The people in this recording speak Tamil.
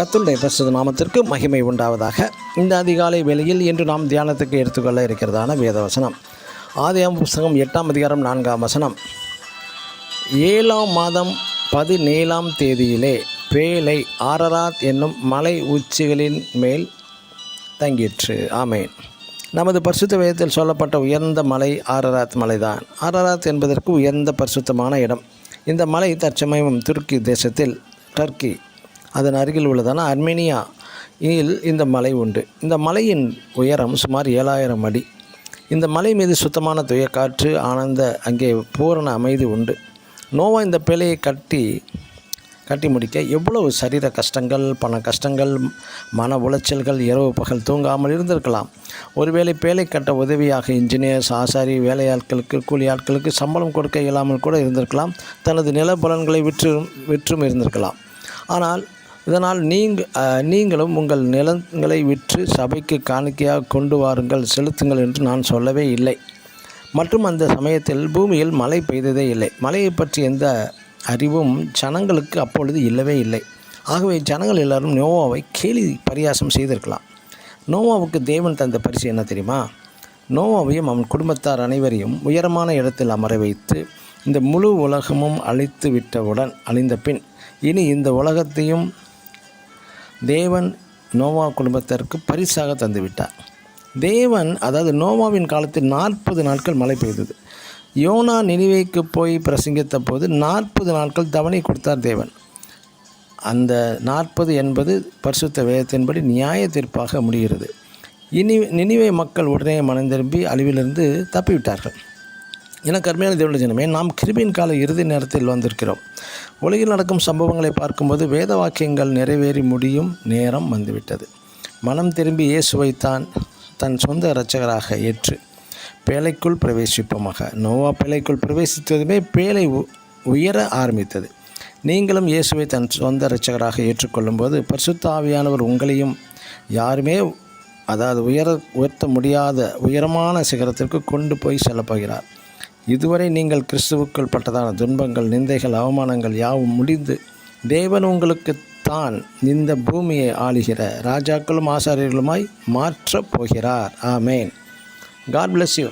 கர்த்தருடைய பரிசுத்த நாமத்திற்கு மகிமை உண்டாவதாக. இந்த அதிகாலை வேளையில் இன்று நாம் தியானத்துக்கு எடுத்துக்கொள்ள இருக்கிறதான வேதவசனம் ஆதியாகமம் புஸ்தகம் 8ஆம் அதிகாரம் 4ஆம் வசனம். 7ஆம் மாதம் 17ஆம் தேதியிலே பேழை ஆரராத் என்னும் மலை உச்சிகளின் மேல் தங்கிற்று. ஆமேன். நமது பரிசுத்த வேதத்தில் சொல்லப்பட்ட உயர்ந்த மலை ஆரராத் மலைதான். ஆரராத் என்பதற்கு உயர்ந்த பரிசுத்தமான இடம். இந்த மலை தற்சமயம் துருக்கி தேசத்தில் டர்க்கி அதன் அருகில் உள்ளதான அர்மேனியா இந்த மலை உண்டு. இந்த மலையின் உயரம் சுமார் 7000 அடி. இந்த மலை மீது சுத்தமான தூய காற்று, ஆனந்த அங்கே பூரண அமைதி உண்டு. நோவா இந்த பேழையை கட்டி முடிக்க எவ்வளவு சரீர கஷ்டங்கள், பண கஷ்டங்கள், மன உளைச்சல்கள், இரவு பகல் தூங்காமல் இருந்திருக்கலாம். ஒருவேளை பேழை கட்ட உதவியாக இன்ஜினியர்ஸ், ஆசாரி, வேலையாட்களுக்கு, கூலி ஆட்களுக்கு சம்பளம் கொடுக்க இயலாமல் கூட இருந்திருக்கலாம். தனது நிலப்பலன்களை விற்றும் இருந்திருக்கலாம். ஆனால் இதனால் நீங்களும் உங்கள் நிலங்களை விற்று சபைக்கு காணிக்கையாக கொண்டு வாருங்கள், செலுத்துங்கள் என்று நான் சொல்லவே இல்லை. மற்றும் அந்த சமயத்தில் பூமியில் மழை பெய்ததே இல்லை. மழையை பற்றி எந்த அறிவும் ஜனங்களுக்கு அப்பொழுது இல்லவே இல்லை. ஆகவே ஜனங்கள் எல்லாரும் நோவாவை கேலி பரியாசம் செய்திருக்கலாம். நோவாவுக்கு தேவன் தந்த பரிசு என்ன தெரியுமா? நோவாவையும் அவன் குடும்பத்தார் அனைவரையும் உயரமான இடத்தில் அமர வைத்து இந்த முழு உலகமும் அழிந்த பின் இனி இந்த உலகத்தையும் தேவன் நோவா குடும்பத்திற்கு பரிசாக தந்துவிட்டார். தேவன், அதாவது நோவாவின் காலத்தில் 40 நாட்கள் மழை பெய்தது. யோனா நினிவேக்கு போய் பிரசங்கித்த போது 40 நாட்கள் தவணை கொடுத்தார் தேவன். அந்த 40 என்பது பரிசுத்த வேதத்தின்படி நியாய தீர்ப்பாக முடிகிறது. நினிவே மக்கள் உடனே மனம் திரும்பி அழிவிலிருந்து தப்பிவிட்டார்கள். எனக்கு அருமையான தேவனுடைய ஜனமே, நாம் கிருபையின் கால இறுதி நேரத்தில் வந்திருக்கிறோம். உலகில் நடக்கும் சம்பவங்களை பார்க்கும்போது வேத வாக்கியங்கள் நிறைவேறி முடியும் நேரம் வந்துவிட்டது. மனம் திரும்பி இயேசுவை தன் சொந்த இரட்சகராக ஏற்று பேழைக்குள் பிரவேசிப்போமாக. நோவா பேழைக்குள் பிரவேசித்ததுமே பேழை உயர ஆரம்பித்தது. நீங்களும் இயேசுவை தன் சொந்த இரட்சகராக ஏற்றுக்கொள்ளும்போது பரிசுத்த ஆவியானவர் உங்களையும் யாருமே உயர்த்த முடியாத உயரமான சிகரத்திற்கு கொண்டு போய் செல்லப்போகிறார். இதுவரை நீங்கள் கிறிஸ்துவுக்குள் பட்டதான துன்பங்கள், நிந்தைகள், அவமானங்கள் யாவும் முடிந்து தேவன் உங்களுக்கு தான் இந்த பூமியை ஆளுகிற ராஜாக்களும் ஆசாரியர்களுமாய் மாற்றப் போகிறார். ஆமேன். God bless you.